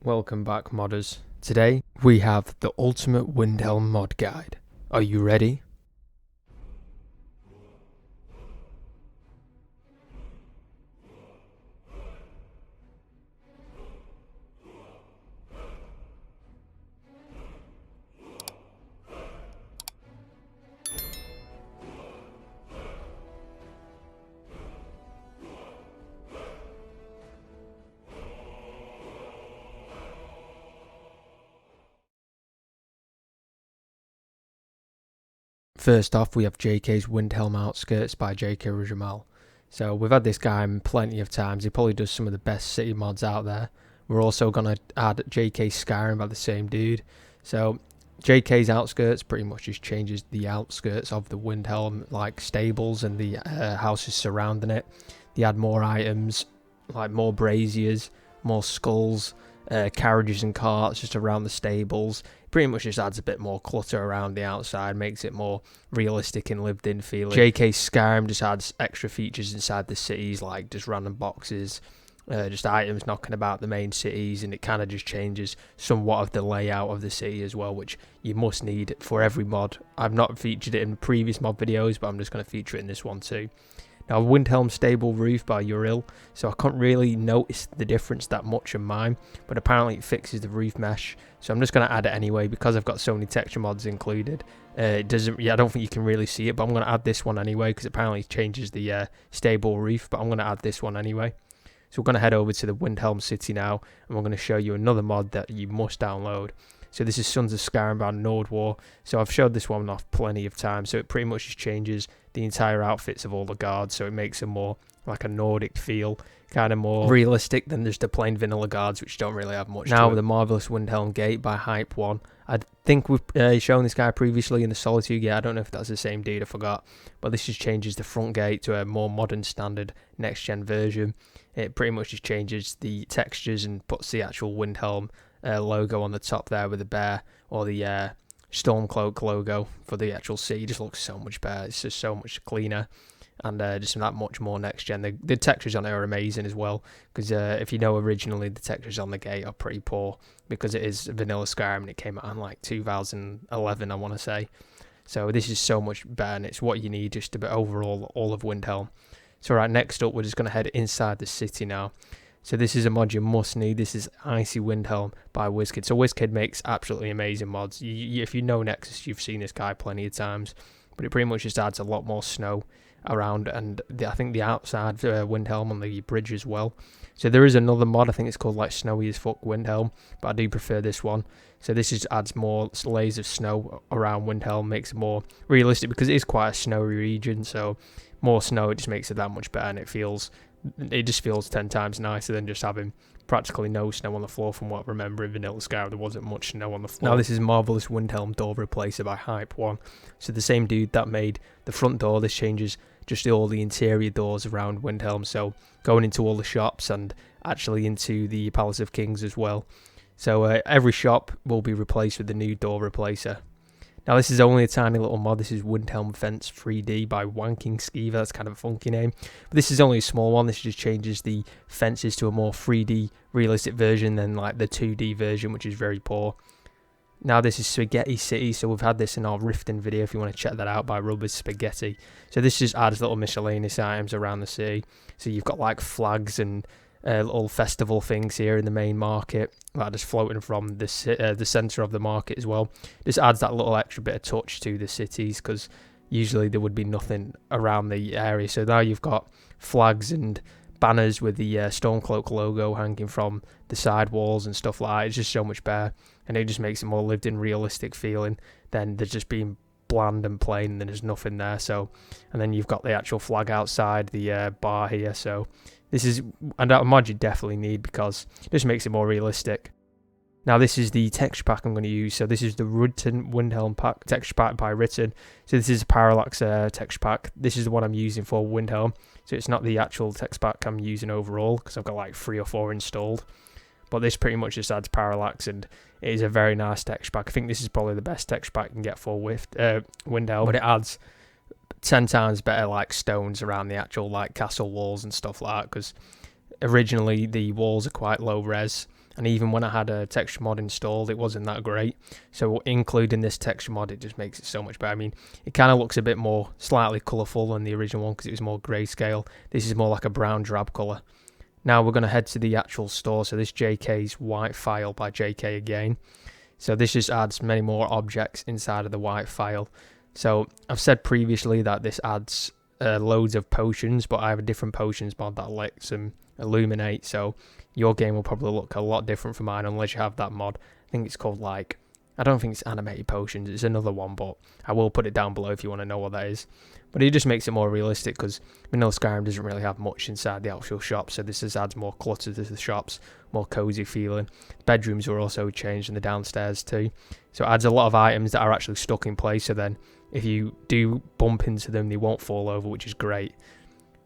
Welcome back, modders. Today we have the ultimate Windhelm mod guide. Are you ready? First off, we have JK's Windhelm Outskirts by JK Rajamal. So we've had this guy plenty of times. He probably does some of the best city mods out there. We're also going to add JK's Skyrim by the same dude. So JK's Outskirts pretty much just changes the outskirts of the Windhelm, like stables and the houses surrounding it. They add more items, like more braziers, more skulls, carriages and carts just around the stables. Pretty much just adds a bit more clutter around the outside, makes it more realistic and lived in feeling. JK Skyrim just adds extra features inside the cities, like just random boxes, just items knocking about the main cities, and it kind of just changes somewhat of the layout of the city as well, which you must need for every mod. I've not featured it in previous mod videos, but I'm just going to feature it in this one too. Now, Windhelm Stable Roof by youre, so I can't really notice the difference that much in mine, but apparently it fixes the roof mesh, so I'm just going to add it anyway because I've got so many texture mods included. It doesn't, I don't think you can really see it, but I'm going to add this one anyway because it apparently changes the stable roof, but I'm going to add this one anyway. So we're going to head over to the Windhelm City now, and we're going to show you another mod that you must download. So this is Sons of Skyrim by Nordwar. So I've showed this one off plenty of times. So it pretty much just changes the entire outfits of all the guards. So it makes them more like a Nordic feel, kind of more realistic than just the plain vanilla guards, which don't really have much to it. Now the Marvelous Windhelm Gate by Hype 1. I think we've shown this guy previously in the Solitude Gate. I don't know if that's the same dude, I forgot. But this just changes the front gate to a more modern standard next-gen version. It pretty much just changes the textures and puts the actual Windhelm logo on the top there with the bear, or the Stormcloak logo for the actual city. It just looks so much better. It's just so much cleaner and just that much more next gen. The textures on it are amazing as well, because if you know, originally the textures on the gate are pretty poor because it is vanilla Skyrim and it came out in like 2011, I want to say. So this is so much better, and it's what you need just to be overall all of Windhelm. So right, next up we're just going to head inside the city now. So this is a mod you must need. This is Icy Windhelm by WizKid. So WizKid makes absolutely amazing mods. If you know Nexus, you've seen this guy plenty of times. But it pretty much just adds a lot more snow around, and I think the outside Windhelm on the bridge as well. So there is another mod, I think it's called like Snowy as Fuck Windhelm, but I do prefer this one. So this just adds more layers of snow around Windhelm, makes it more realistic because it is quite a snowy region. So more snow, it just makes it that much better, and it just feels 10 times nicer than just having practically no snow on the floor. From what I remember in vanilla Skyrim, there wasn't much snow on the floor. Now this is Marvelous Windhelm Door Replacer by Hype 1. So the same dude that made the front door, this changes just all the interior doors around Windhelm, so going into all the shops and actually into the Palace of Kings as well. So every shop will be replaced with the new door replacer. Now this is only a tiny little mod. This is Windhelm Fence 3D by Wanking Skeever. That's kind of a funky name. But this is only a small one. This just changes the fences to a more 3D realistic version than like the 2D version, which is very poor. Now this is Spaghetti City. So we've had this in our Riften video if you want to check that out, by Rubber's Spaghetti. So this just adds little miscellaneous items around the city. So you've got like flags and little festival things here in the main market that just floating from the centre of the market as well. This adds that little extra bit of touch to the cities, because usually there would be nothing around the area. So now you've got flags and banners with the Stormcloak logo hanging from the side walls and stuff like that. It's just so much better, and it just makes it more lived in, realistic feeling than there's just being bland and plain and there's nothing there. So, and then you've got the actual flag outside the bar here. So this is a mod you definitely need because it just makes it more realistic. Now this is the texture pack I'm going to use. So this is the Riton Windhelm pack, texture pack by Riton. So this is a Parallax texture pack. This is the one I'm using for Windhelm. So it's not the actual text pack I'm using overall, because I've got like 3 or 4 installed. But this pretty much just adds Parallax, and it is a very nice texture pack. I think this is probably the best texture pack you can get for Windhelm, but it adds 10 times better like stones around the actual like castle walls and stuff like that, because originally the walls are quite low res, and even when I had a texture mod installed, it wasn't that great. So including this texture mod, it just makes it so much better. I mean, it kind of looks a bit more slightly colourful than the original one because it was more grayscale. This is more like a brown drab colour. Now we're going to head to the actual store. So this JK's white Phial by JK again. So this just adds many more objects inside of the white Phial. So I've said previously that this adds loads of potions, but I have a different potions mod that lets them illuminate. So your game will probably look a lot different from mine unless you have that mod. I think it's called like, I don't think it's animated potions, it's another one, but I will put it down below if you want to know what that is. But it just makes it more realistic because we know Skyrim doesn't really have much inside the actual shop, so this just adds more clutter to the shops, more cozy feeling. Bedrooms were also changed in the downstairs too, so it adds a lot of items that are actually stuck in place, so then if you do bump into them, they won't fall over, which is great.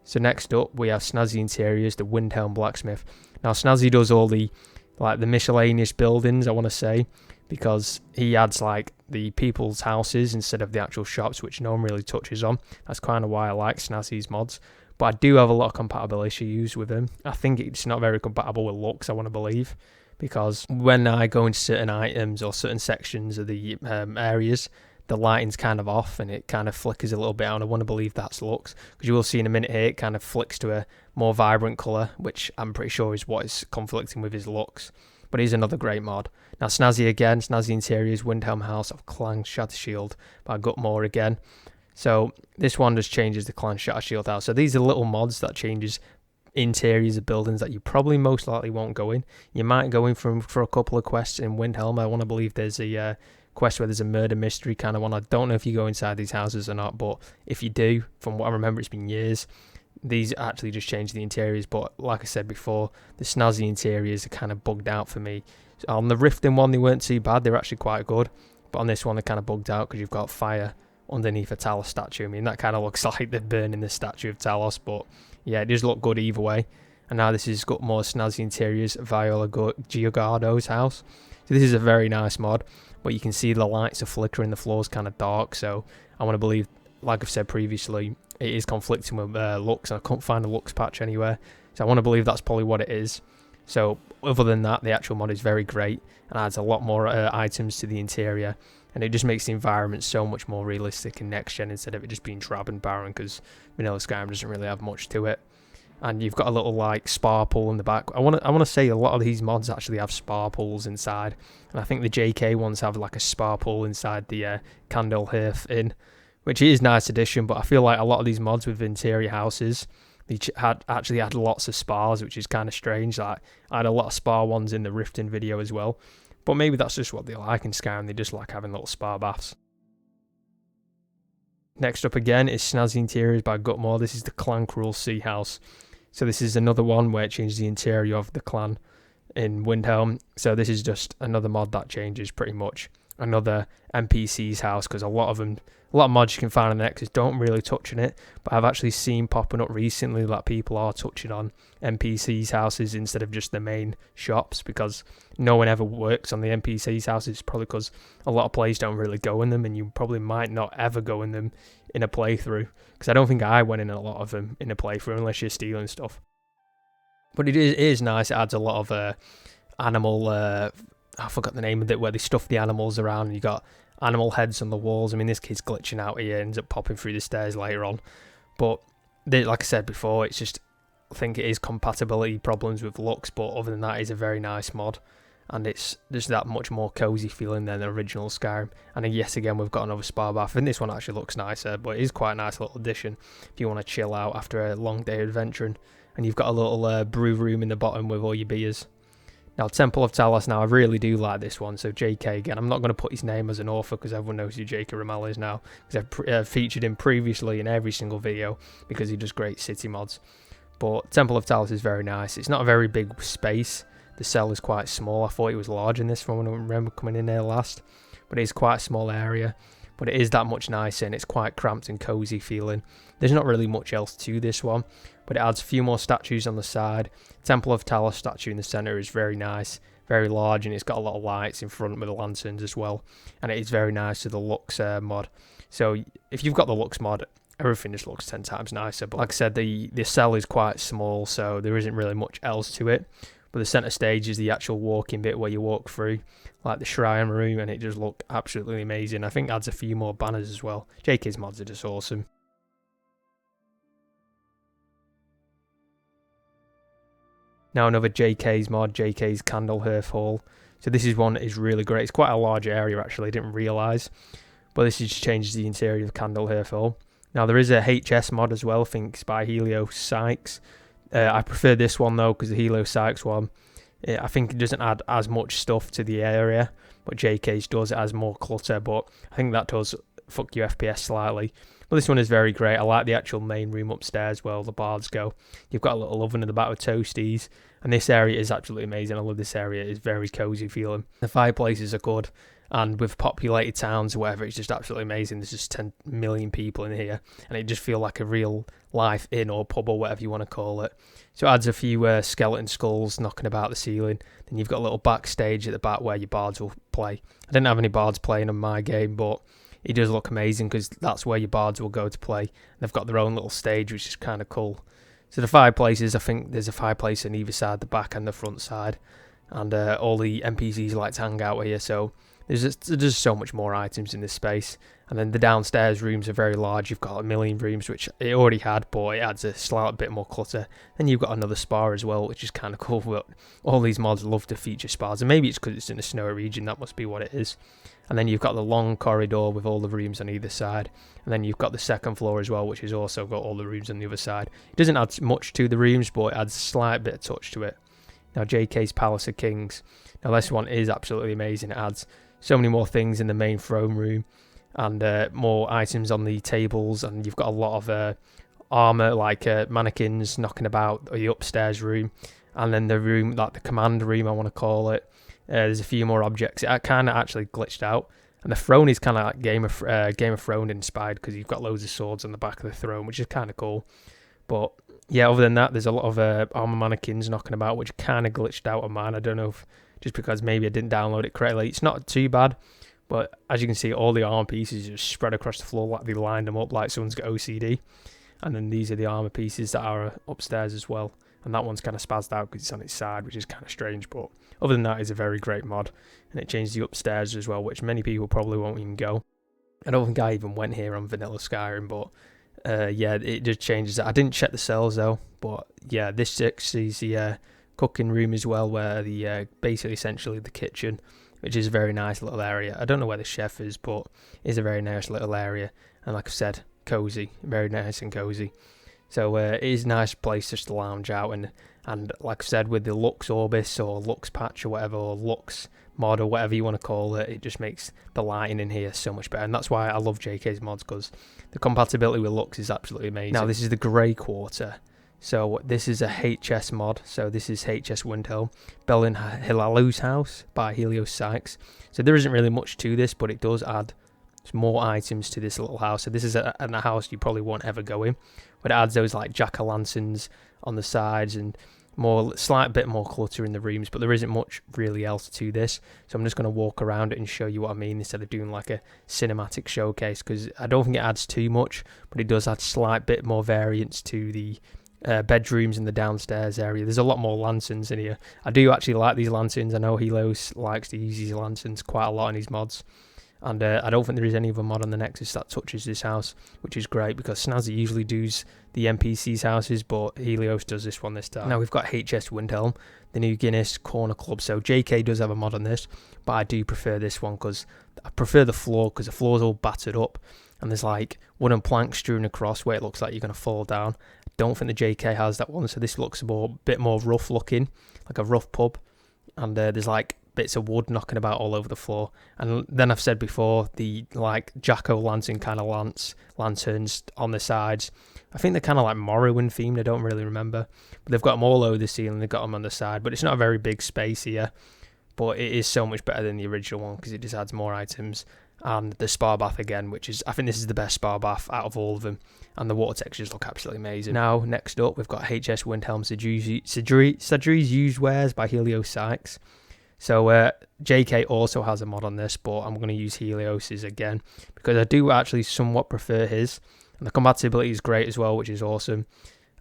So next up, we have Snazzy Interiors, the Windhelm blacksmith. Now Snazzy does all the miscellaneous buildings, I want to say, because he adds like the people's houses instead of the actual shops, which no one really touches on. That's kind of why I like Snazzy's mods. But I do have a lot of compatible issues with him. I think it's not very compatible with looks, I want to believe, because when I go into certain items or certain sections of the areas, the lighting's kind of off and it kind of flickers a little bit out, and I want to believe that's looks, because you will see in a minute here it kind of flicks to a more vibrant colour, which I'm pretty sure is what is conflicting with his looks. But he's another great mod. Now Snazzy again, Snazzy Interiors, Windhelm House of Clan Shatter Shield by Gutmore again. So this one just changes the Clan Shatter Shield house. So these are little mods that changes interiors of buildings that you probably most likely won't go in. You might go in for a couple of quests in Windhelm. I want to believe there's a quest where there's a murder mystery kind of one. I don't know if you go inside these houses or not, but if you do, from what I remember, it's been years. These actually just change the interiors, but like I said before, the Snazzy interiors are kind of bugged out for me. So on the Riften one, they weren't too bad. They were actually quite good. But on this one, they're kind of bugged out because you've got fire underneath a Talos statue. I mean, that kind of looks like they're burning the statue of Talos, but yeah, it does look good either way. And now this has got more Snazzy interiors, Viola Giordano's house. So this is a very nice mod, but you can see the lights are flickering, the floor's kind of dark, so I want to believe, like I've said previously, it is conflicting with looks, and I couldn't find a looks patch anywhere, so I want to believe that's probably what it is. So other than that, the actual mod is very great and adds a lot more items to the interior, and it just makes the environment so much more realistic and next gen instead of it just being drab and barren, because vanilla Skyrim doesn't really have much to it. And you've got a little like spa pool in the back. I want to say a lot of these mods actually have spa pools inside, and I think the JK ones have like a spa pool inside the Candlehearth Inn, which is a nice addition. But I feel like a lot of these mods with interior houses, they actually had lots of spas, which is kind of strange. Like I had a lot of spa ones in the Riften video as well, but maybe that's just what they like in Skyrim. They just like having little spa baths. Next up again is Snazzy Interiors by Gutmore. This is the Clan Cruel Sea House. So this is another one where it changes the interior of the clan in Windhelm. So this is just another mod that changes pretty much another NPC's house, because a lot of mods you can find on the Nexus don't really touch on it, but I've actually seen popping up recently that people are touching on NPC's houses instead of just the main shops, because no one ever works on the NPC's houses, probably because a lot of players don't really go in them, and you probably might not ever go in them in a playthrough, because I don't think I went in a lot of them in a playthrough unless you're stealing stuff. But it is nice. It adds a lot of animal I forgot the name of it, where they stuff the animals around and you got animal heads on the walls. I mean, this kid's glitching out here, ends up popping through the stairs later on. But like I said before, it's just, I think it is compatibility problems with looks, but other than that, it's a very nice mod. And it's just that much more cozy feeling than the original Skyrim. And yes, again, we've got another spa bath. I think this one actually looks nicer, but it is quite a nice little addition if you want to chill out after a long day of adventuring. And you've got a little brew room in the bottom with all your beers. Now, Temple of Talos, now I really do like this one. So JK again, I'm not going to put his name as an author because everyone knows who J.K. Ramel is now, because I've featured him previously in every single video because he does great city mods. But Temple of Talos is very nice. It's not a very big space. The cell is quite small. I thought it was large in this from when I remember coming in there last, but it is quite a small area. But it is that much nicer, and it's quite cramped and cozy feeling. There's not really much else to this one, but it adds a few more statues on the side. Temple of Talos statue in the center is very nice, very large, and it's got a lot of lights in front with the lanterns as well. And it is very nice to the Lux mod. So if you've got the Lux mod, everything just looks 10 times nicer. But like I said, the cell is quite small, so there isn't really much else to it. but the centre stage is the actual walking bit where you walk through, like the shrine room, and it just looked absolutely amazing. I think adds a few more banners as well. JK's mods are just awesome. Now another JK's mod, JK's Candlehearth Hall. So this is one that is really great. It's quite a large area actually, I didn't realise. But this just changes the interior of Candlehearth Hall. Now there is a HS mod as well, I think it's by Helios Sykes. I prefer this one though, because the Helios Sykes one, I think it doesn't add as much stuff to the area. But JK's does, it has more clutter, but I think that does fuck your FPS slightly. But this one is very great. I like the actual main room upstairs where all the bards go. You've got a little oven in the back with toasties. And this area is absolutely amazing. I love this area. It's very cosy feeling. The fireplaces are good. And with populated towns or whatever, it's just absolutely amazing. There's just 10 million people in here. And it just feels like a real life inn or pub or whatever you want to call it. So it adds a few skeleton skulls knocking about the ceiling. Then you've got a little backstage at the back where your bards will play. I didn't have any bards playing on my game, but it does look amazing because that's where your bards will go to play. And they've got their own little stage, which is kind of cool. So the fireplaces, I think there's a fireplace on either side, the back and the front side. And all the NPCs like to hang out here, so there's just so much more items in this space. And then the downstairs rooms are very large. You've got a million rooms, which it already had, but it adds a slight bit more clutter. Then you've got another spa as well, which is kind of cool. But all these mods love to feature spas, and maybe it's because it's in a snowy region, that must be what it is. And then you've got the long corridor with all the rooms on either side. And then you've got the second floor as well, which has also got all the rooms on the other side. It doesn't add much to the rooms, but it adds a slight bit of touch to it. Now, JK's Palace of Kings. Now, this one is absolutely amazing. It adds so many more things in the main throne room and more items on the tables. And you've got a lot of armour, like mannequins knocking about the upstairs room. And then the room, like the command room, I want to call it. There's a few more objects. It kind of actually glitched out. And the throne is kind of like Game of Thrones inspired, because you've got loads of swords on the back of the throne, which is kind of cool. But yeah, other than that, there's a lot of armor mannequins knocking about, which kind of glitched out on mine. I don't know if just because maybe I didn't download it correctly. It's not too bad, but as you can see, all the armor pieces just spread across the floor, like they lined them up like someone's got OCD. And then these are the armor pieces that are upstairs as well. And that one's kind of spazzed out because it's on its side, which is kind of strange. But other than that, it's a very great mod. And it changed the upstairs as well, which many people probably won't even go. I don't think I even went here on Vanilla Skyrim, but yeah, it just changes it. I didn't check the cells though, but yeah, this is the cooking room as well, where the basically essentially the kitchen, which is a very nice little area. I don't know where the chef is, but it's a very nice little area. And like I said, cozy, very nice and cozy. So it is a nice place just to lounge out, and like I said, with the Lux Orbis or Lux Patch or whatever, or Lux mod or whatever you want to call it, it just makes the lighting in here so much better. And that's why I love JK's mods, because the compatibility with Lux is absolutely amazing. Now this is the Grey Quarter. So this is a HS mod. So this is HS Windhelm, Belyn Hlaalu's house by Helios Sykes. So there isn't really much to this, but it does add more items to this little house. So this is a house you probably won't ever go in, but it adds those like jack-o'-lanterns on the sides and slight bit more clutter in the rooms, but there isn't much really else to this. So I'm just going to walk around it and show you what I mean, instead of doing like a cinematic showcase, because I don't think it adds too much, but it does add slight bit more variance to the bedrooms in the downstairs area. There's a lot more lanterns in here. I do actually like these lanterns. I know Helios likes to use these lanterns quite a lot in his mods. And I don't think there is any other mod on the Nexus that touches this house, which is great, because Snazzy usually does the NPC's houses, but Helios does this one this time. Now we've got HS Windhelm, the new Guinness Corner Club. So JK does have a mod on this, but I do prefer this one because I prefer the floor, because the floor's all battered up and there's like wooden planks strewn across where it looks like you're going to fall down. I don't think the JK has that one, so this looks a bit more rough looking, like a rough pub. And there's like bits of wood knocking about all over the floor. And then I've said before, the like jack-o'-lantern kind of lanterns on the sides, I think they're kind of like Morrowind themed, I don't really remember, but they've got them all over the ceiling, they've got them on the side, but it's not a very big space here, but it is so much better than the original one because it just adds more items. And the spa bath again, which is, I think this is the best spa bath out of all of them, and the water textures look absolutely amazing. Now next up we've got HS Windhelm Sadri's Used Wares by Helios Sykes. So JK also has a mod on this, but I'm going to use Helios's again because I do actually somewhat prefer his, and the compatibility is great as well, which is awesome.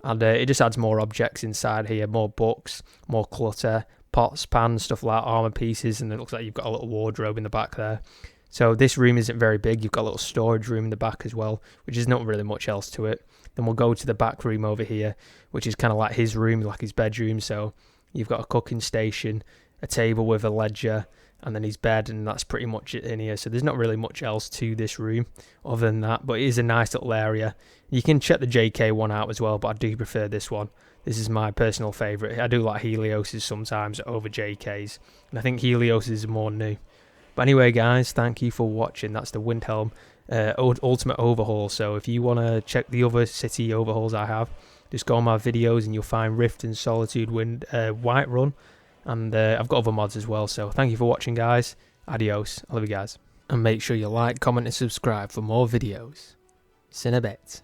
And it just adds more objects inside here, more books, more clutter, pots, pans, stuff like armor pieces, and it looks like you've got a little wardrobe in the back there. So this room isn't very big. You've got a little storage room in the back as well, which is not really much else to it. Then we'll go to the back room over here, which is kind of like his room, like his bedroom. So you've got a cooking station, a table with a ledger, and then his bed, and that's pretty much it in here. So there's not really much else to this room other than that, but it is a nice little area. You can check the JK one out as well, but I do prefer this one. This is my personal favourite. I do like Helios's sometimes over JK's, and I think Helios is more new. But anyway, guys, thank you for watching. That's the Windhelm Ultimate Overhaul. So if you want to check the other city overhauls I have, just go on my videos and you'll find Rift and Solitude Whiterun. And I've got other mods as well. So thank you for watching, guys. Adios. I love you guys. And make sure you like, comment and subscribe for more videos. See you in a bit.